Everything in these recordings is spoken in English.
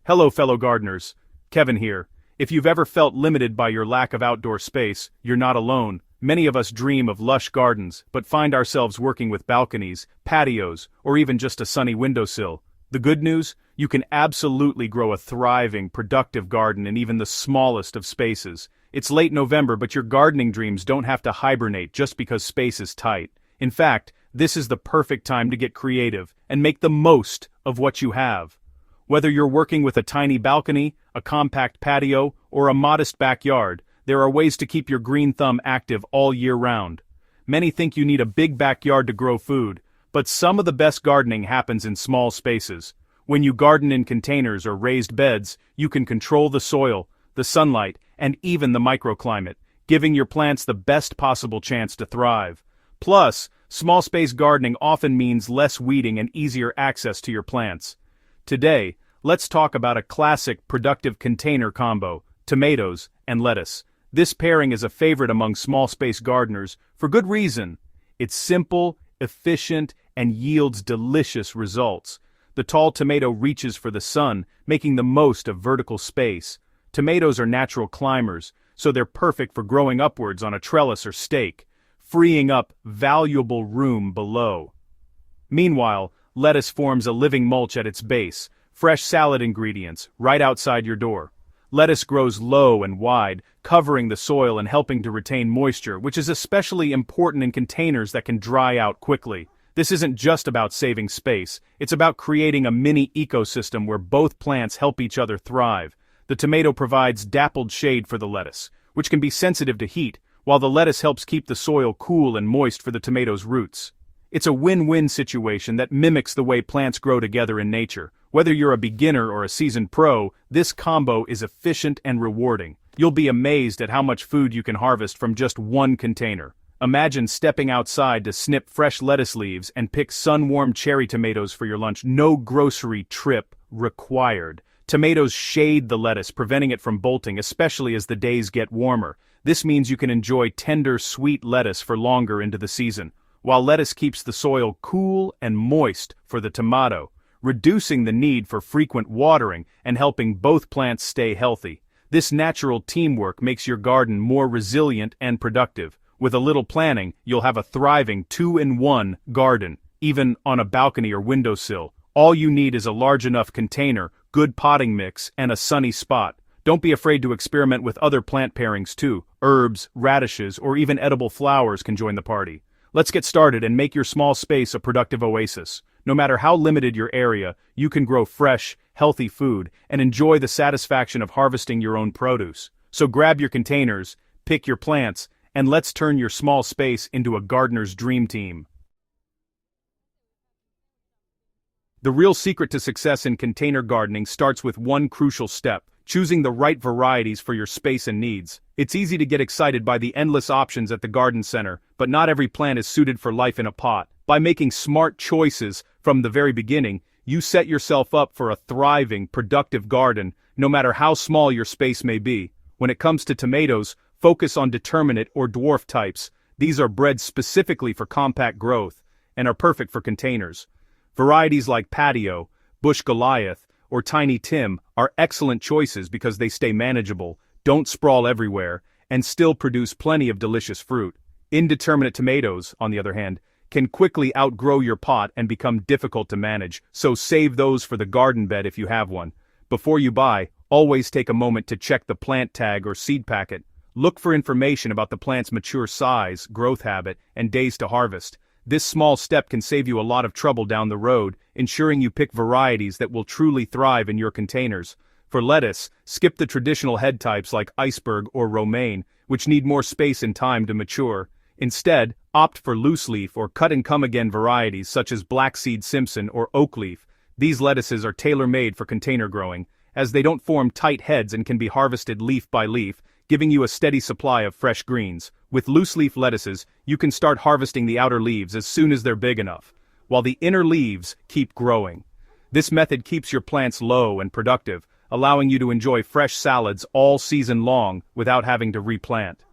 Hello fellow gardeners, Kevin here. If you've ever felt limited by your lack of outdoor space, you're not alone. Many of us dream of lush gardens, but find ourselves working with balconies, patios, or even just a sunny windowsill. The good news? You can absolutely grow a thriving, productive garden in even the smallest of spaces. It's late November, but your gardening dreams don't have to hibernate just because space is tight. In fact, this is the perfect time to get creative and make the most of what you have. Whether you're working with a tiny balcony, a compact patio, or a modest backyard, there are ways to keep your green thumb active all year round. Many think you need a big backyard to grow food, but some of the best gardening happens in small spaces. When you garden in containers or raised beds, you can control the soil, the sunlight, and even the microclimate, giving your plants the best possible chance to thrive. Plus, small space gardening often means less weeding and easier access to your plants. Today, let's talk about a classic productive container combo, tomatoes and lettuce. This pairing is a favorite among small space gardeners for good reason. It's simple, efficient, and yields delicious results. The tall tomato reaches for the sun, making the most of vertical space. Tomatoes are natural climbers, so they're perfect for growing upwards on a trellis or stake, freeing up valuable room below. Meanwhile, lettuce forms a living mulch at its base, fresh salad ingredients, right outside your door. Lettuce grows low and wide, covering the soil and helping to retain moisture, which is especially important in containers that can dry out quickly. This isn't just about saving space, it's about creating a mini ecosystem where both plants help each other thrive. The tomato provides dappled shade for the lettuce, which can be sensitive to heat, while the lettuce helps keep the soil cool and moist for the tomato's roots. It's a win-win situation that mimics the way plants grow together in nature. Whether you're a beginner or a seasoned pro, this combo is efficient and rewarding. You'll be amazed at how much food you can harvest from just one container. Imagine stepping outside to snip fresh lettuce leaves and pick sun-warmed cherry tomatoes for your lunch. No grocery trip required. Tomatoes shade the lettuce, preventing it from bolting, especially as the days get warmer. This means you can enjoy tender, sweet lettuce for longer into the season, while lettuce keeps the soil cool and moist for the tomato, reducing the need for frequent watering and helping both plants stay healthy. This natural teamwork makes your garden more resilient and productive. With a little planning, you'll have a thriving two-in-one garden, even on a balcony or windowsill. All you need is a large enough container, good potting mix, and a sunny spot. Don't be afraid to experiment with other plant pairings too. Herbs, radishes, or even edible flowers can join the party. Let's get started and make your small space a productive oasis. No matter how limited your area, you can grow fresh, healthy food and enjoy the satisfaction of harvesting your own produce. So grab your containers, pick your plants, and let's turn your small space into a gardener's dream team. The real secret to success in container gardening starts with one crucial step: choosing the right varieties for your space and needs. It's easy to get excited by the endless options at the garden center, but not every plant is suited for life in a pot. By making smart choices from the very beginning, you set yourself up for a thriving, productive garden, no matter how small your space may be. When it comes to tomatoes, focus on determinate or dwarf types. These are bred specifically for compact growth and are perfect for containers. Varieties like Patio, Bush Goliath, or Tiny Tim are excellent choices because they stay manageable, don't sprawl everywhere, and still produce plenty of delicious fruit. Indeterminate tomatoes, on the other hand, can quickly outgrow your pot and become difficult to manage, so save those for the garden bed if you have one. Before you buy, always take a moment to check the plant tag or seed packet. Look for information about the plant's mature size, growth habit, and days to harvest. This small step can save you a lot of trouble down the road, ensuring you pick varieties that will truly thrive in your containers. For lettuce, skip the traditional head types like iceberg or romaine, which need more space and time to mature. Instead, opt for loose leaf or cut-and-come-again varieties such as black seed Simpson or oak leaf. These lettuces are tailor-made for container growing, as they don't form tight heads and can be harvested leaf by leaf, giving you a steady supply of fresh greens. With loose-leaf lettuces, you can start harvesting the outer leaves as soon as they're big enough, while the inner leaves keep growing. This method keeps your plants low and productive, allowing you to enjoy fresh salads all season long without having to replant.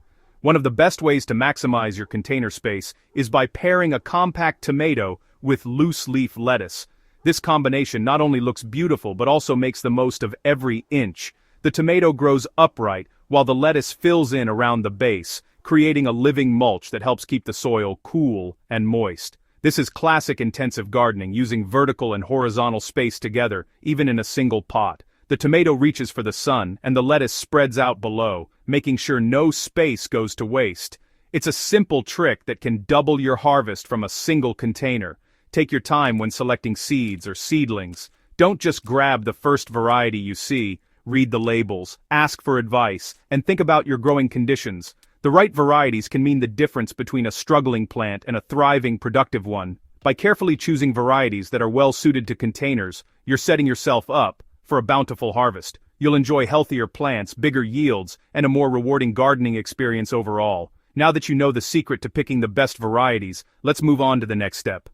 One of the best ways to maximize your container space is by pairing a compact tomato with loose-leaf lettuce. This combination not only looks beautiful but also makes the most of every inch. The tomato grows upright, while the lettuce fills in around the base, creating a living mulch that helps keep the soil cool and moist. This is classic intensive gardening, using vertical and horizontal space together, even in a single pot. The tomato reaches for the sun, and the lettuce spreads out below, making sure no space goes to waste. It's a simple trick that can double your harvest from a single container. Take your time when selecting seeds or seedlings. Don't just grab the first variety you see. Read the labels, ask for advice, and think about your growing conditions. The right varieties can mean the difference between a struggling plant and a thriving, productive one. By carefully choosing varieties that are well suited to containers, you're setting yourself up for a bountiful harvest. You'll enjoy healthier plants, bigger yields, and a more rewarding gardening experience overall. Now that you know the secret to picking the best varieties, let's move on to the next step: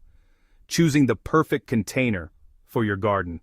choosing the perfect container for your garden.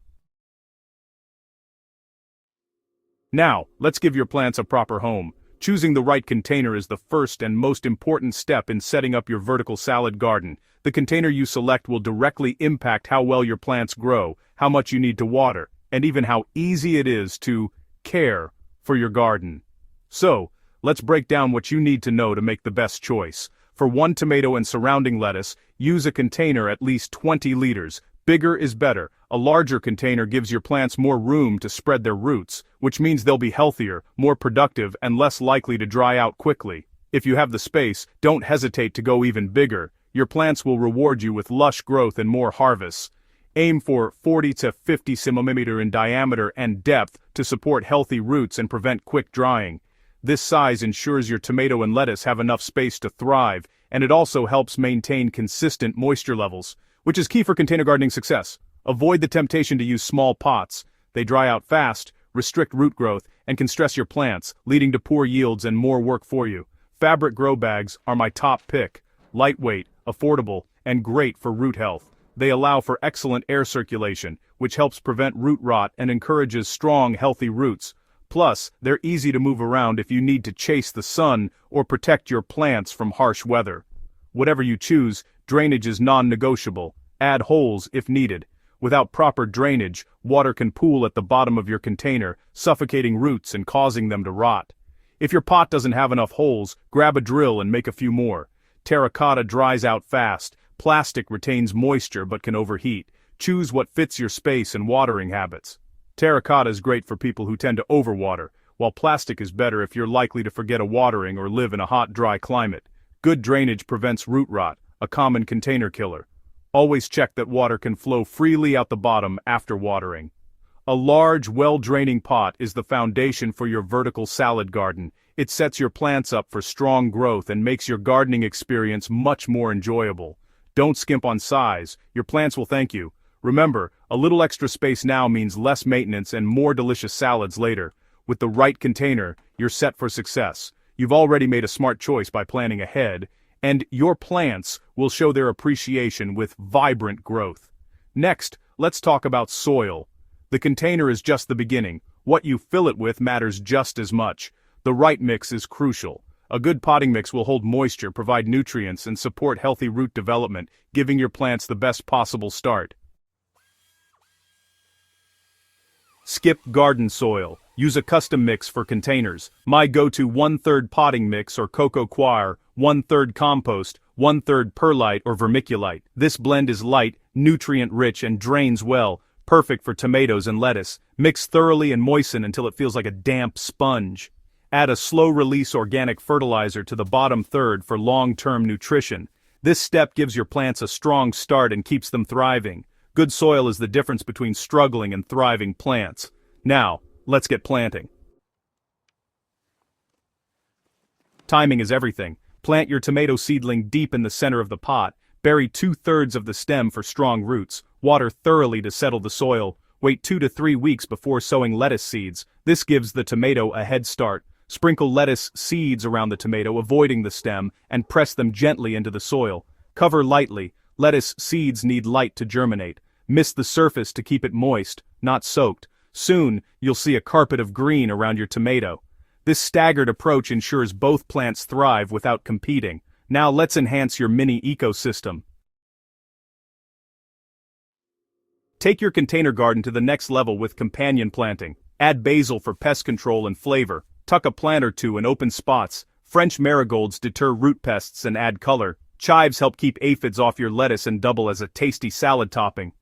Now, let's give your plants a proper home. Choosing the right container is the first and most important step in setting up your vertical salad garden. The container you select will directly impact how well your plants grow, how much you need to water, and even how easy it is to care for your garden. So, let's break down what you need to know to make the best choice. For 1 tomato and surrounding lettuce, use a container at least 20 liters. Bigger is better. A larger container gives your plants more room to spread their roots, which means they'll be healthier, more productive, and less likely to dry out quickly. If you have the space, don't hesitate to go even bigger. Your plants will reward you with lush growth and more harvests. Aim for 40 to 50 cm in diameter and depth to support healthy roots and prevent quick drying. This size ensures your tomato and lettuce have enough space to thrive, and it also helps maintain consistent moisture levels, which is key for container gardening success. Avoid the temptation to use small pots. They dry out fast, restrict root growth, and can stress your plants, leading to poor yields and more work for you. Fabric grow bags are my top pick. Lightweight, affordable, and great for root health. They allow for excellent air circulation, which helps prevent root rot and encourages strong, healthy roots. Plus, they're easy to move around if you need to chase the sun or protect your plants from harsh weather. Whatever you choose, drainage is non-negotiable. Add holes if needed. Without proper drainage, water can pool at the bottom of your container, suffocating roots and causing them to rot. If your pot doesn't have enough holes, grab a drill and make a few more. Terracotta dries out fast. Plastic retains moisture but can overheat. Choose what fits your space and watering habits. Terracotta is great for people who tend to overwater, while plastic is better if you're likely to forget a watering or live in a hot, dry climate. Good drainage prevents root rot, a common container killer. Always check that water can flow freely out the bottom after watering. A large, well-draining pot is the foundation for your vertical salad garden. It sets your plants up for strong growth and makes your gardening experience much more enjoyable. Don't skimp on size. Your plants will thank you. Remember, a little extra space now means less maintenance and more delicious salads later. With the right container, you're set for success. You've already made a smart choice by planning ahead, and your plants will show their appreciation with vibrant growth. Next, let's talk about soil. The container is just the beginning. What you fill it with matters just as much. The right mix is crucial. A good potting mix will hold moisture, provide nutrients, and support healthy root development, giving your plants the best possible start. Skip garden soil. Use a custom mix for containers. My go-to 1/3 potting mix or coco coir, 1/3 compost, 1/3 perlite or vermiculite. This blend is light, nutrient-rich, and drains well, perfect for tomatoes and lettuce. Mix thoroughly and moisten until it feels like a damp sponge. Add a slow-release organic fertilizer to the bottom third for long-term nutrition. This step gives your plants a strong start and keeps them thriving. Good soil is the difference between struggling and thriving plants. Now, let's get planting. Timing is everything. Plant your tomato seedling deep in the center of the pot. Bury 2/3 of the stem for strong roots. Water thoroughly to settle the soil. Wait 2 to 3 weeks before sowing lettuce seeds. This gives the tomato a head start. Sprinkle lettuce seeds around the tomato, avoiding the stem, and press them gently into the soil. Cover lightly. Lettuce seeds need light to germinate. Mist the surface to keep it moist, not soaked. Soon, you'll see a carpet of green around your tomato. This staggered approach ensures both plants thrive without competing. Now let's enhance your mini ecosystem. Take your container garden to the next level with companion planting. Add basil for pest control and flavor. Tuck a plant or two in open spots. French marigolds deter root pests and add color. Chives help keep aphids off your lettuce and double as a tasty salad topping.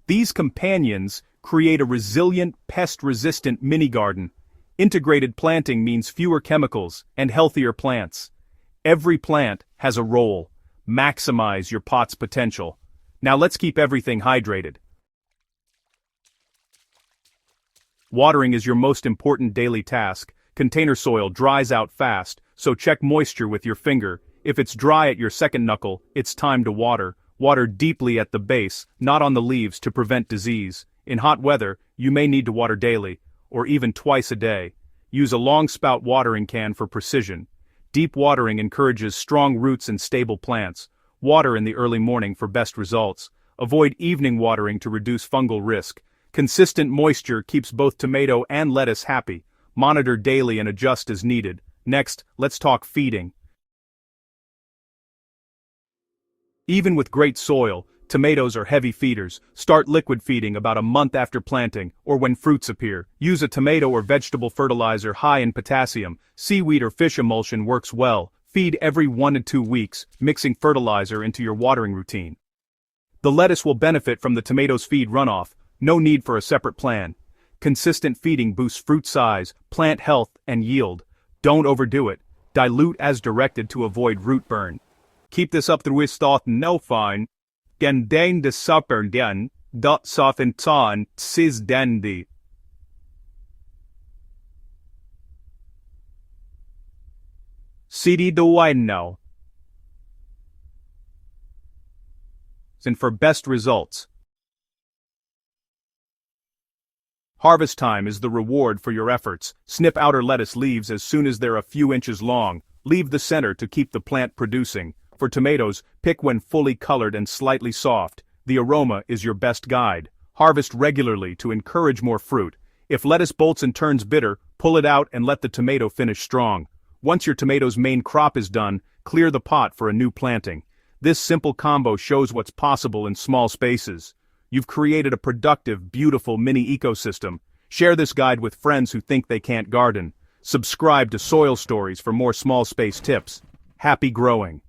These companions create a resilient, pest-resistant mini-garden. Integrated planting means fewer chemicals and healthier plants. Every plant has a role. Maximize your pot's potential. Now let's keep everything hydrated. Watering is your most important daily task. Container soil dries out fast, so check moisture with your finger. If it's dry at your second knuckle, it's time to water. Water deeply at the base, not on the leaves, to prevent disease. In hot weather, you may need to water daily, or even twice a day. Use a long spout watering can for precision. Deep watering encourages strong roots and stable plants. Water in the early morning for best results. Avoid evening watering to reduce fungal risk. Consistent moisture keeps both tomato and lettuce happy. Monitor daily and adjust as needed. Next, let's talk feeding. Even with great soil, tomatoes are heavy feeders. Start liquid feeding about a month after planting, or when fruits appear. Use a tomato or vegetable fertilizer high in potassium. Seaweed or fish emulsion works well. Feed every 1 to 2 weeks, mixing fertilizer into your watering routine. The lettuce will benefit from the tomatoes' feed runoff. No need for a separate plan. Consistent feeding boosts fruit size, plant health, and yield. Don't overdo it. Dilute as directed to avoid root burn. Keep this up through thought no fine. Gendain de supper den, dot soften ton, sis dendi. CD the wine now. And for best results. Harvest time is the reward for your efforts. Snip outer lettuce leaves as soon as they're a few inches long. Leave the center to keep the plant producing. For tomatoes, pick when fully colored and slightly soft. The aroma is your best guide. Harvest regularly to encourage more fruit. If lettuce bolts and turns bitter, pull it out and let the tomato finish strong. Once your tomato's main crop is done, clear the pot for a new planting. This simple combo shows what's possible in small spaces. You've created a productive, beautiful mini ecosystem. Share this guide with friends who think they can't garden. Subscribe to Soil Stories for more small space tips. Happy growing!